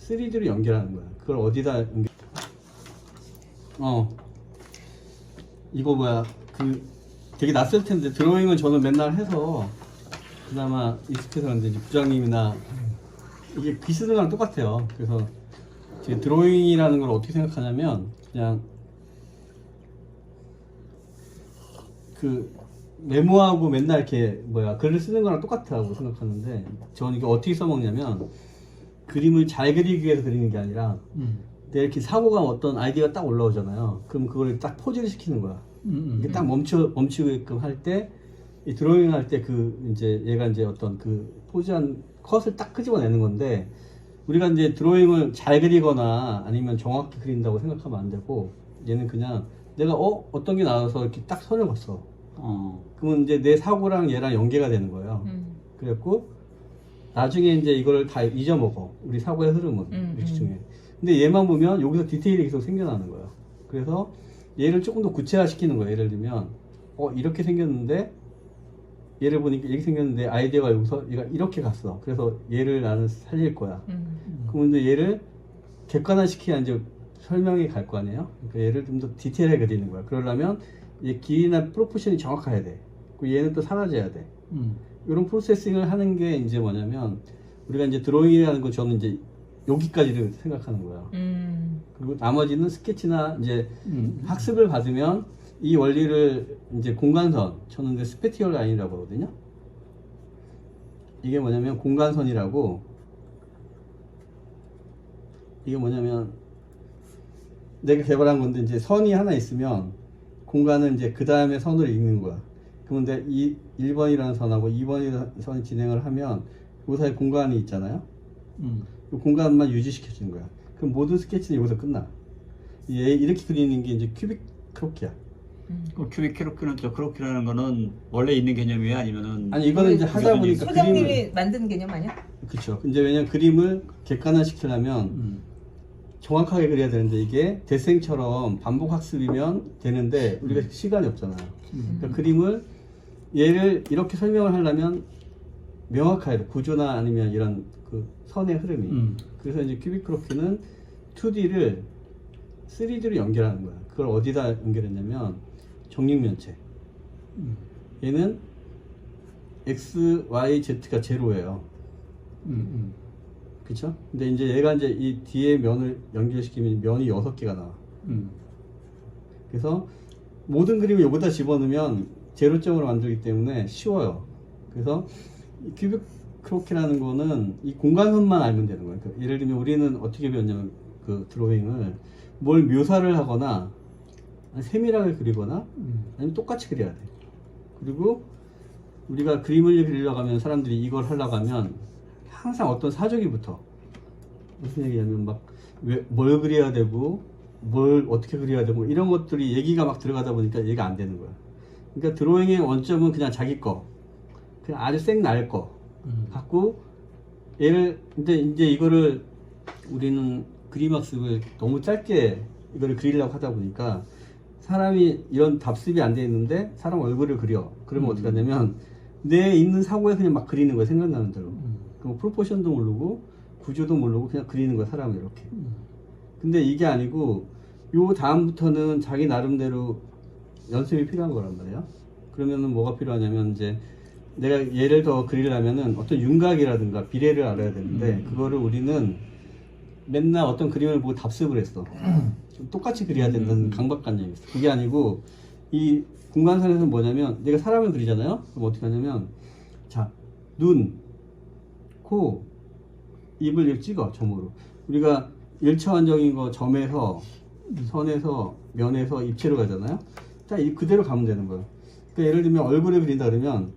3D로 연결하는 거야. 그걸 어디다 연결? 이거 뭐야? 그 되게 낯설 텐데 드로잉은 저는 맨날 해서 그나마 익숙해서 그런데 이제 부장님이나 이게 글 쓰는 거랑 똑같아요. 그래서 제 드로잉이라는 걸 어떻게 생각하냐면 그냥 그 메모하고 맨날 이렇게 뭐야 글을 쓰는 거랑 똑같다고 생각하는데 저는 이게 어떻게 써먹냐면 그림을 잘 그리기 위해서 그리는 게 아니라 내가 이렇게 사고가 어떤 아이디어가 딱 올라오잖아요. 그럼 그걸 딱 포즈를 시키는 거야. 이게 딱 멈추게끔 할 때 이 드로잉 할 때 그 이제 얘가 이제 어떤 그 포즈한 컷을 딱 끄집어내는 건데 우리가 이제 드로잉을 잘 그리거나 아니면 정확히 그린다고 생각하면 안 되고 얘는 그냥 내가 어떤 게 나와서 이렇게 딱 선을 그었어. 그러면 이제 내 사고랑 얘랑 연계가 되는 거예요. 그랬고 나중에 이제 이걸 다 잊어먹어. 우리 사고의 흐름은 이렇게 중에. 근데 얘만 보면 여기서 디테일이 계속 생겨나는 거예요. 그래서 얘를 조금 더 구체화 시키는 거예요. 예를 들면 이렇게 생겼는데 얘를 보니까 이렇게 생겼는데 아이디어가 여기서 얘가 이렇게 갔어. 그래서 얘를 나는 살릴 거야. 그러면 이제 얘를 객관화 시켜야 이제 설명이 갈 거 아니에요. 그러니까 얘를 좀 더 디테일하게 그리는 거야. 그러려면 얘 길이나 프로포션이 정확해야 돼. 그리고 얘는 또 사라져야 돼. 이런 프로세싱을 하는 게 이제 뭐냐면 우리가 이제 드로잉이라는 거 저는 이제 여기까지를 생각하는 거예요. 그리고 나머지는 스케치나 이제 학습을 받으면 이 원리를 이제 공간선, 저는 이제 스페티얼 라인이라고 하거든요. 이게 뭐냐면 공간선이라고 이게 뭐냐면 내가 개발한 건데 이제 선이 하나 있으면 공간은 이제 그 다음에 선을 읽는 거야. 그런데 이 1번이라는 선하고 2번이라는 선이 진행을 하면 그 사이 공간이 있잖아요. 그 공간만 유지시켜주는 거야. 그럼 모든 스케치는 여기서 끝나. 얘 이렇게 그리는 게 이제 큐빅 크로키야. 그럼 큐빅 크로키는 저 크로키라는 거는 원래 있는 개념이에요? 아니면은 아니 이거는 이제 하다 보니까 소장님이 그림을 만든 개념 아니야? 그쵸. 이제 왜냐면 그림을 객관화 시키려면 정확하게 그려야 되는데 이게 대생처럼 반복 학습이면 되는데 우리가 시간이 없잖아요. 그러니까 그림을 얘를 이렇게 설명을 하려면 명확해야 돼. 구조나 아니면 이런 그 선의 흐름이. 그래서 이제 큐빅 크로키는 2D를 3D로 연결하는 거야. 그걸 어디다 연결했냐면 정육면체. 얘는 X, Y, Z가 제로예요. 그쵸? 근데 이제 얘가 이제 이 뒤에 면을 연결시키면 면이 6개가 나와. 그래서 모든 그림을 여기다 집어넣으면 제로점으로 만들기 때문에 쉬워요. 그래서 이 큐빅 크로키라는 거는 이 공간선만 알면 되는 거예요. 그러니까 예를 들면 우리는 어떻게 배웠냐면 그 드로잉을 뭘 묘사를 하거나 세밀하게 그리거나 아니면 똑같이 그려야 돼. 그리고 우리가 그림을 그리려고 하면 사람들이 이걸 하려고 하면 항상 어떤 사조기부터 무슨 얘기냐면 막 뭘 그려야 되고 뭘 어떻게 그려야 되고 이런 것들이 얘기가 막 들어가다 보니까 얘가 안 되는 거야. 그러니까 드로잉의 원점은 그냥 자기 거 그냥 아주 생날 거 갖고 얘를 근데 이제 이거를 우리는 그림 학습을 너무 짧게 이거를 그리려고 하다 보니까 사람이 이런 답습이 안 돼 있는데 사람 얼굴을 그려. 그러면 어떻게 하냐면 내 있는 사고에 그냥 막 그리는 거야. 생각나는 대로. 그럼 프로포션도 모르고 구조도 모르고 그냥 그리는 거야. 사람을 이렇게. 근데 이게 아니고 요 다음부터는 자기 나름대로 연습이 필요한 거란 말이야. 그러면은 뭐가 필요하냐면 이제 내가 얘를 더 그리려면은 어떤 윤곽이라든가 비례를 알아야 되는데 그거를 우리는 맨날 어떤 그림을 보고 답습을 했어. 좀 똑같이 그려야 된다는 강박관념이 있어. 그게 아니고 이 공간선에서는 뭐냐면 내가 사람을 그리잖아요. 그럼 어떻게 하냐면 자, 눈, 코, 입을 이렇게 찍어 점으로. 우리가 1차원적인 거 점에서 선에서 면에서 입체로 가잖아요. 자, 그대로 가면 되는 거예요. 그러니까 예를 들면 얼굴을 그린다 그러면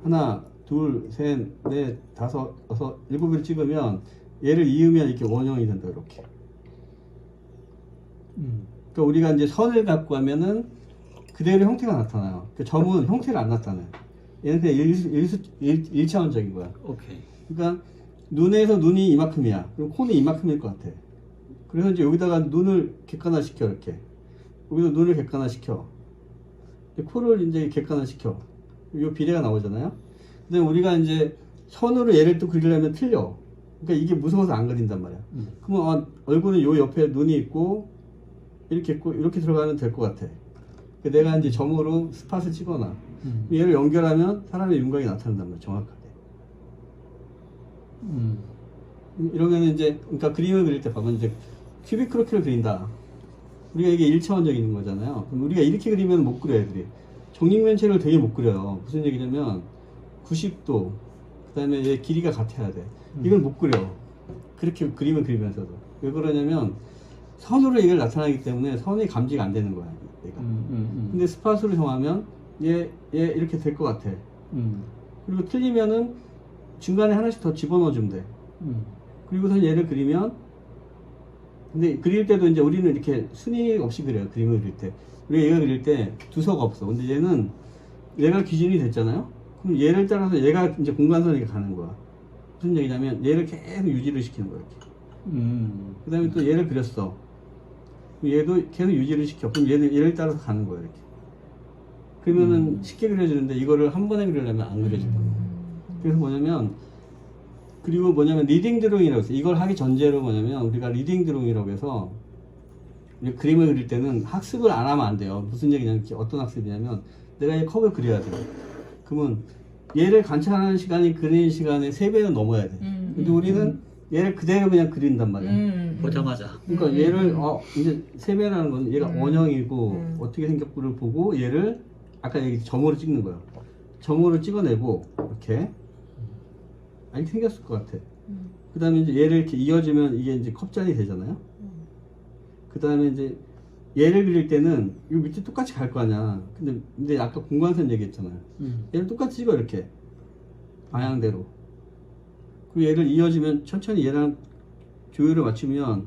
하나, 둘, 셋, 넷, 다섯, 여섯, 7을 찍으면 얘를 이으면 이렇게 원형이 된다 이렇게. 그러니까 우리가 이제 선을 갖고 하면은 그대로 형태가 나타나요. 그러니까 점은 형태를 안 나타나요. 얘는 그냥 일차원적인 거야. 오케이. 그러니까 눈에서 눈이 이만큼이야. 그럼 코는 이만큼일 것 같아. 그래서 이제 여기다가 눈을 객관화 시켜 이렇게. 여기서 눈을 객관화 시켜. 코를 이제 객관화 시켜. 요 비례가 나오잖아요. 근데 우리가 이제 선으로 얘를 또 그리려면 틀려. 그러니까 이게 무서워서 안 그린단 말이야. 그러면 얼굴은 요 옆에 눈이 있고 이렇게 있고 이렇게 들어가면 될 것 같아. 내가 이제 점으로 스팟을 찍거나 얘를 연결하면 사람의 윤곽이 나타난단 말이야. 정확하게. 이러면 이제 그러니까 그림을 그릴 때 봐봐. 이제 큐빅 크로키를 그린다. 우리가 이게 1차원적인 거잖아요. 그럼 우리가 이렇게 그리면 못 그려 애들이. 정육면체를 되게 못 그려요. 무슨 얘기냐면 90도 그 다음에 얘 길이가 같아야 돼. 이걸 못 그려. 그렇게 그림을 그리면서도. 왜 그러냐면 선으로 이걸 나타나기 때문에 선이 감지가 안 되는 거야 얘가. 근데 스팟으로 정하면 얘 이렇게 될 것 같아. 그리고 틀리면은 중간에 하나씩 더 집어넣어 주면 돼. 그리고서 얘를 그리면, 근데 그릴 때도 이제 우리는 이렇게 순위 없이 그려요. 그림을 그릴 때. 우리가 얘가 그릴 때 두서가 없어. 근데 얘는 얘가 기준이 됐잖아요. 그럼 얘를 따라서 얘가 이제 공간선이 가는 거야. 무슨 얘기냐면 얘를 계속 유지를 시키는 거야. 이렇게. 그 다음에 또 얘를 그렸어. 얘도 계속 유지를 시켜. 그럼 얘를 따라서 가는 거야. 이렇게. 그러면은 쉽게 그려지는데 이거를 한 번에 그리려면 안 그려진다는 거야. 그래서 뭐냐면, 그리고 뭐냐면 리딩 드로잉이라고 해서 이걸 하기 전제로 뭐냐면 우리가 리딩 드로잉이라고 해서 그림을 그릴 때는 학습을 안 하면 안 돼요. 무슨 얘기냐면 어떤 학습이냐면 내가 이 컵을 그려야 돼. 그러면 얘를 관찰하는 시간이 그리는 시간의 3배는 넘어야 돼. 근데 우리는 얘를 그대로 그냥 그린단 말이야. 보자마자. 그러니까 얘를 이제 3배라는 건 얘가 원형이고 어떻게 생겼구를 보고 얘를 아까 얘기 점으로 찍는 거야. 점으로 찍어내고 이렇게 이렇게 생겼을 것 같아. 그 다음에 이제 얘를 이렇게 이어주면 이게 이제 컵잔이 되잖아요. 그 다음에 이제 얘를 그릴 때는 이 밑에 똑같이 갈 거 아니야. 근데 아까 공간선 얘기했잖아요. 얘를 똑같이 찍어 이렇게 방향대로. 그리고 얘를 이어주면 천천히 얘랑 조율을 맞추면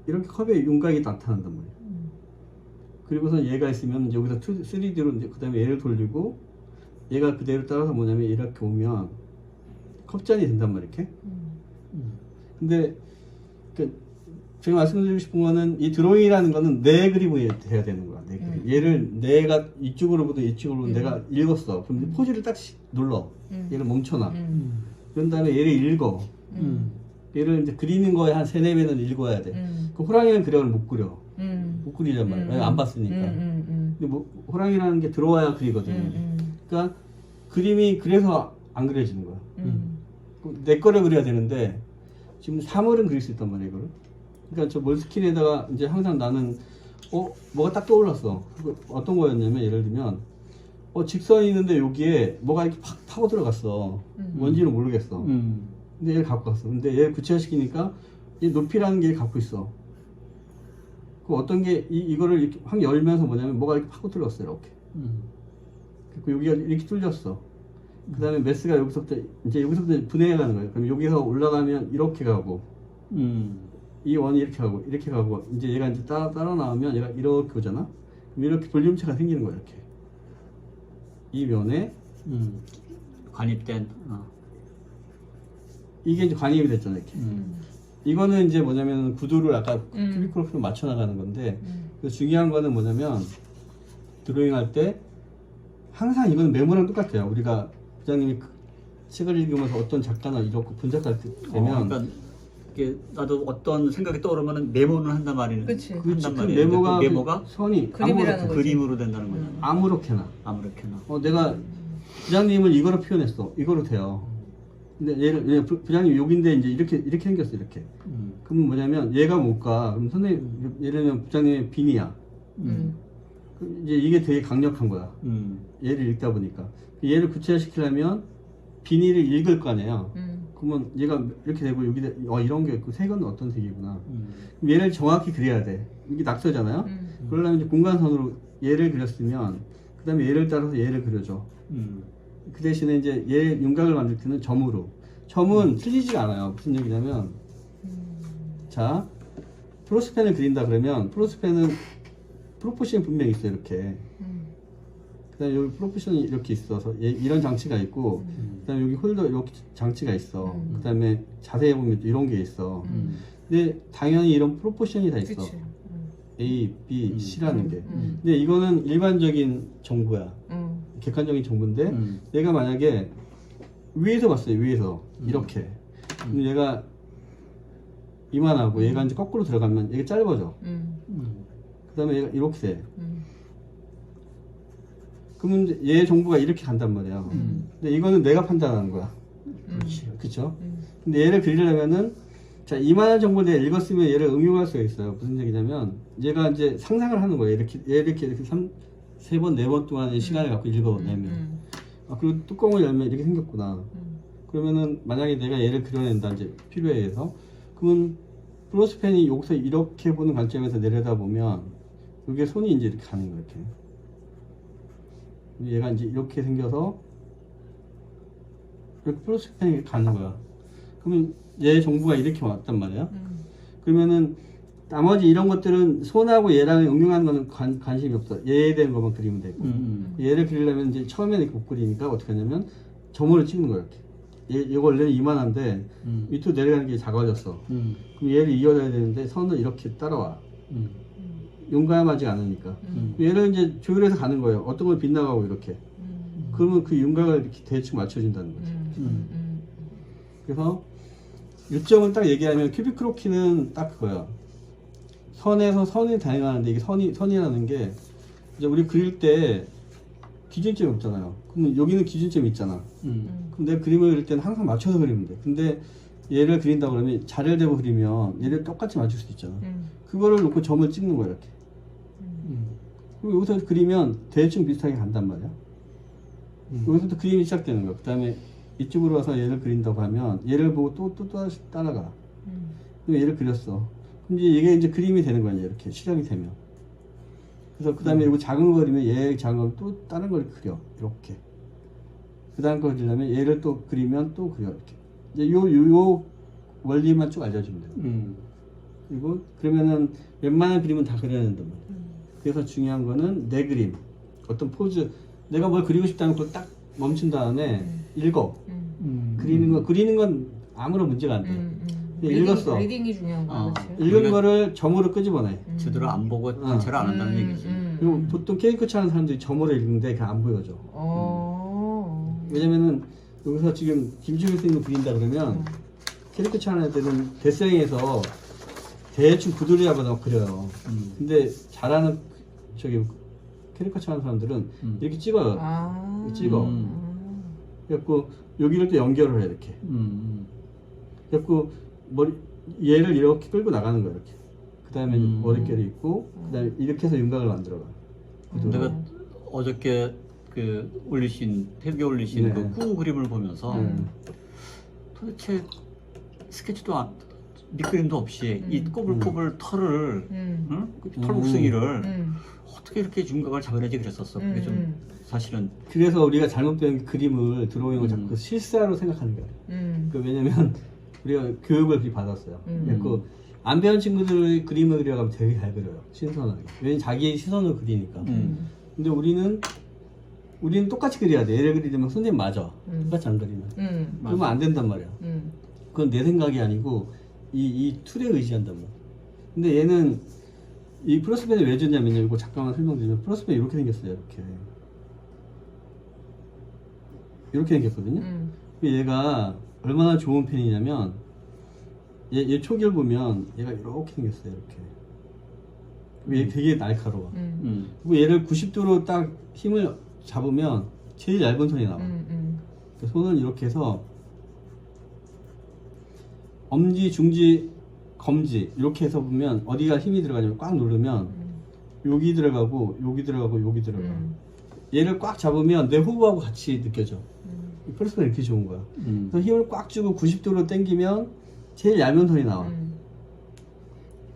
이렇게 컵의 윤곽이 나타난단 말이야. 그리고서 얘가 있으면 여기서 3D로 이제 그 다음에 얘를 돌리고 얘가 그대로 따라서 뭐냐면 이렇게 오면 컵잔이 된단 말이야. 이렇게. 근데 제가 말씀드리고 싶은 거는 이 드로잉이라는 거는 내 그림을 해야 되는 거야. 내 그림. 얘를 내가 이쪽으로부터 이쪽으로 내가 읽었어. 그럼 포즈를 딱 눌러. 얘를 멈춰놔. 그런 다음에 얘를 읽어. 얘를 이제 그리는 거에 한 3-4배는 읽어야 돼. 그 호랑이는 그림을 못 그려. 못 그리란 말이야. 왜냐면 안 봤으니까. 근데 뭐 호랑이라는 게 들어와야 그리거든. 그러니까 그림이 그래서 안 그려지는 거야. 내 거를 그려야 되는데 지금 사물은 그릴 수 있단 말이야 이거를. 그러니까 저 몰스킨에다가 이제 항상 나는 뭐가 딱 떠올랐어. 어떤 거였냐면 예를 들면 직선이 있는데 여기에 뭐가 이렇게 팍 파고 들어갔어. 뭔지는 모르겠어. 근데 얘를 갖고 갔어. 근데 얘를 구체화시키니까 이 높이라는 게 갖고 있어. 그 어떤 게 이거를 이렇게 확 열면서 뭐냐면 뭐가 이렇게 파고 들어갔어 이렇게. 그리고 여기가 이렇게 뚫렸어. 그 다음에 매스가 여기서부터 분해해 가는 거예요. 그럼 여기서 올라가면 이렇게 가고, 이 원이 이렇게 가고, 이제 얘가 이제 따라 나오면 얘가 이렇게 오잖아? 그럼 이렇게 돌림체가 생기는 거야, 이렇게. 이 면에, 관입된, 이게 이제 관입이 됐잖아, 이렇게. 이거는 이제 뭐냐면 구도를 아까 큐빅 크로키로 맞춰 나가는 건데, 그래서 중요한 거는 뭐냐면, 드로잉 할 때, 항상 이거는 메모랑 똑같아요. 우리가 부장님이 책을 읽으면서 어떤 작가나 이렇게 분석할 때 되면 그러니까 이게 나도 어떤 생각이 떠오르면 메모는 한단 말이네. 그치. 한단 그 말이에요. 메모가, 그 메모가 선이 그림이라는 거지. 그림으로 된다는 거잖아. 아무렇게나 아무렇게나. 내가 부장님을 이거로 표현했어. 이거로 돼요. 근데 얘를 부장님 여기인데 이제 이렇게 생겼어. 이렇게. 그러면 뭐냐면 얘가 뭘까? 그럼 선생님 예를 들면 부장님의 비니야. 이제 이게 되게 강력한 거야. 얘를 읽다 보니까 얘를 구체화시키려면 비니를 읽을 거 아니에요. 그러면 얘가 이렇게 되고 여기 이런 게 있고 색은 어떤 색이구나. 그럼 얘를 정확히 그려야 돼. 이게 낙서잖아요. 그러려면 이제 공간선으로 얘를 그렸으면 그 다음에 얘를 따라서 얘를 그려줘. 그 대신에 이제 얘 윤곽을 만들 때는 점으로. 점은 틀리지가 않아요. 무슨 얘기냐면 자 프로스펜을 그린다 그러면 프로스펜은 프로포션이 분명히 있어요. 이렇게. 그 다음에 여기 프로포션이 이렇게 있어서 이런 장치가 있고 그 다음에 여기 홀더 이렇게 장치가 있어. 그 다음에 자세히 보면 이런 게 있어. 근데 당연히 이런 프로포션이 다 있어. 그치. A, B, C라는 게. 근데 이거는 일반적인 정보야. 객관적인 정보인데 내가 만약에 위에서 봤어요. 위에서 이렇게. 그럼 얘가 이만하고 얘가 이제 거꾸로 들어가면 얘가 짧아져. 그 다음에 얘가 이렇게 돼. 그러면 이제 얘 정보가 이렇게 간단 말이야. 근데 이거는 내가 판단하는 거야. 그쵸? 근데 얘를 그리려면은, 자, 이만한 정보를 내가 읽었으면 얘를 응용할 수가 있어요. 무슨 얘기냐면, 얘가 이제 상상을 하는 거예요. 이렇게 세 번, 네 번 동안의 시간을 갖고 읽어내면. 아, 그리고 뚜껑을 열면 이렇게 생겼구나. 그러면은, 만약에 내가 얘를 그려낸다, 이제 필요에 의해서. 그러면, 프로스펜이 여기서 이렇게 보는 관점에서 내려다보면, 여기에 손이 이제 이렇게 가는 거야, 이렇게. 얘가 이제 이렇게 생겨서, 이렇게 프로스펜이 가는 거야. 그러면 얘 정보가 이렇게 왔단 말이야. 그러면은 나머지 이런 것들은 손하고 얘랑 응용하는 거는 관심이 없어. 얘에 대한 것만 그리면 되고. 얘를 그리려면 이제 처음에는 이렇게 못 그리니까 어떻게 하냐면 점으로 찍는 거야, 이렇게. 얘가 원래는 이만한데 밑으로 내려가는 게 작아졌어. 그럼 얘를 이어져야 되는데 선을 이렇게 따라와. 윤곽하지 않으니까. 얘를 이제 조율해서 가는 거예요. 어떤 건 빗나가고 이렇게. 그러면 그 윤곽을 이렇게 대충 맞춰준다는 거지. 그래서 요점을 딱 얘기하면 큐빅 크로키는 딱 그거야. 선에서 선이 다양하는데 이게 선이라는 게 이제 우리 그릴 때 기준점이 없잖아요. 그러면 여기는 기준점이 있잖아. 그럼 내가 그림을 그릴 때는 항상 맞춰서 그리면 돼. 근데 얘를 그린다 그러면 자를대고 그리면 얘를 똑같이 맞출 수도 있잖아. 그거를 놓고 점을 찍는 거야, 이렇게. 그리고 여기서 그리면 대충 비슷하게 간단 말이야. 여기서부터 그림이 시작되는 거야. 그 다음에 이쪽으로 와서 얘를 그린다고 하면 얘를 보고 또 다시 따라가. 그럼 얘를 그렸어. 그럼 이게 이제 그림이 되는 거야, 이렇게 실행이 되면. 그래서 그 다음에 이거 작은 거 그리면 얘 작은 걸 또 다른 걸 그려, 이렇게. 그 다음 거 그리려면 얘를 또 그리면 또 그려, 이렇게. 이제 요 원리만 쭉 알려주면 돼요. 그리고 그러면은 웬만한 그림은 다 그려야 된단 말이야. 그래서 중요한 거는 내 그림, 어떤 포즈, 내가 뭘 그리고 싶다는 걸 딱 멈춘 다음에 읽어. 그리는 건 아무런 문제가 안 돼. 읽었어. 리딩이 중요한 거야, 그치? 읽은 거를 점으로 끄집어내. 제대로 안 보고 관찰을 안 한다는 얘기지. 그리고 보통 케이크 하는 사람들이 점으로 읽는데 그게 안 보여져. 왜냐면은 여기서 지금 김치국 선생님 그린다 그러면 캐리커 하는 애들은 데스잉에서 대충 구도를 잡아서 그려요. 근데 잘하는 저기 캐리커 하는 사람들은 이렇게 찍어요. 이렇게 찍어. 그래갖고 여기를 또 연결을 해, 이렇게. 그래갖고 얘를 이렇게 끌고 나가는 거야, 이렇게. 그 다음에 머릿결이 있고, 그 다음에 이렇게 해서 윤곽을 만들어가. 내가 어저께 새벽에 올리신 네. 그 꾸 그림을 보면서 도대체 스케치도 밑그림도 없이 이 꼬불꼬불 털을, 응? 털 곡성이를 어떻게 이렇게 윤곽을 잡아내지 그랬었어. 그게 좀 사실은. 그래서 우리가 잘못 배운 그림을, 드로잉을 자꾸 실사로 생각하는 거야. 왜냐면 우리가 교육을 그렇게 받았어요. 그래서 안 배운 친구들 그림을 그려가면 되게 잘 그려요. 신선하게. 왜냐면 자기 시선으로 그리니까. 근데 우리는 똑같이 그려야 돼. 얘를 그리려면 선생님 맞아. 똑같이 안 그리면. 그러면 안 된단 말이야. 그건 내 생각이 아니고 이 툴에 의지한단 말이야. 근데 얘는 이 프로스펜을 왜 줬냐면요. 이거 잠깐만 설명드리면 프로스펜이 이렇게 생겼어요. 이렇게 생겼거든요. 얘가 얼마나 좋은 펜이냐면 얘 초기를 보면 얘가 이렇게 생겼어요. 이렇게. 얘 되게 날카로워. 그리고 얘를 90도로 딱 힘을 잡으면 제일 얇은 선이 나와. 손을 이렇게 해서 엄지, 중지, 검지 이렇게 해서 보면 어디가 힘이 들어가냐면 꽉 누르면 여기 들어가고 여기 들어가고 여기 들어가. 얘를 꽉 잡으면 내 호흡하고 같이 느껴져. 이 프로스펜이 이렇게 좋은 거야. 그래서 힘을 꽉 주고 90도로 당기면 제일 얇은 선이 나와.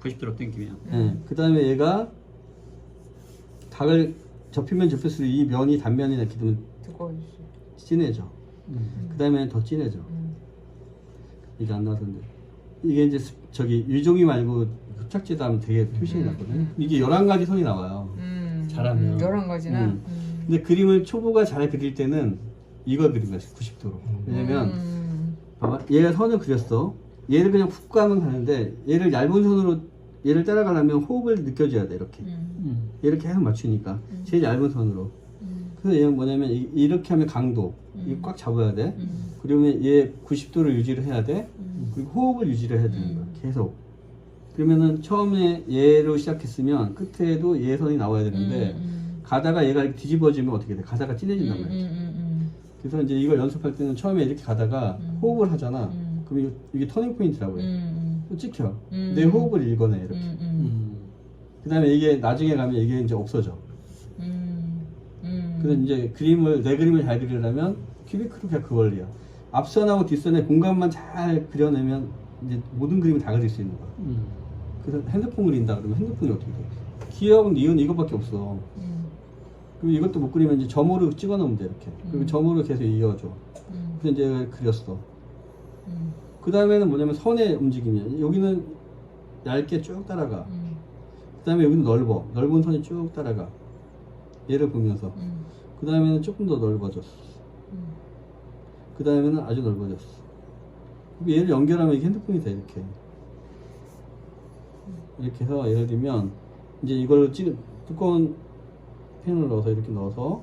90도로 당기면. 네. 그 다음에 얘가 각을 접히면 접힐수록 이 면이 단면이나 이렇게 되면 진해져. 그 다음에 더 진해져. 이게 안 나왔는데 이게 이제 저기 유종이 말고 흡착제도 하면 되게 표시가 났거든요. 이게 11가지 선이 나와요. 잘하면 11가지나? 근데 그림을 초보가 잘 그릴 때는 이걸 그린 거야, 90도로. 왜냐면 봐봐, 얘가 선을 그렸어. 얘를 그냥 훅 가면 가는데 얘를 얇은 선으로 얘를 따라가려면 호흡을 느껴줘야 돼, 이렇게. 얘를 계속 맞추니까 제일 얇은 선으로. 그래서 얘는 뭐냐면 이렇게 하면 강도 이거 꽉 잡아야 돼. 그러면 얘 90도를 유지를 해야 돼. 그리고 호흡을 유지를 해야 되는 거야. 계속. 그러면은 처음에 얘로 시작했으면 끝에도 얘 선이 나와야 되는데 가다가 얘가 이렇게 뒤집어지면 어떻게 돼? 가다가 찐해진단 말이지. 그래서 이제 이걸 연습할 때는 처음에 이렇게 가다가 호흡을 하잖아. 그럼 이게 터닝 포인트라고 해. 또 찍혀. 내 호흡을 읽어내 이렇게. 그 다음에 이게 나중에 가면 이게 이제 없어져. 그래서 이제 내 그림을 잘 그리려면 큐빅 크로키가 그 원리야. 앞선하고 뒷선의 공간만 잘 그려내면 이제 모든 그림을 다 그릴 수 있는 거야. 그래서 핸드폰 그린다 그러면 핸드폰이 어떻게 돼? 기억, 니은 이거밖에 없어. 그리고 이것도 못 그리면 이제 점으로 찍어 놓으면 돼 이렇게. 그리고 점으로 계속 이어줘. 그래서 이제 그렸어. 그 다음에는 뭐냐면 선의 움직임이야. 여기는 얇게 쭉 따라가. 그 다음에 여기는 넓어. 넓은 선이 쭉 따라가. 얘를 보면서. 그 다음에는 조금 더 넓어졌어. 그 다음에는 아주 넓어졌어. 얘를 연결하면 이게 핸드폰이 돼 이렇게. 이렇게 해서 예를 들면 이제 이걸 두꺼운 펜을 넣어서 이렇게 넣어서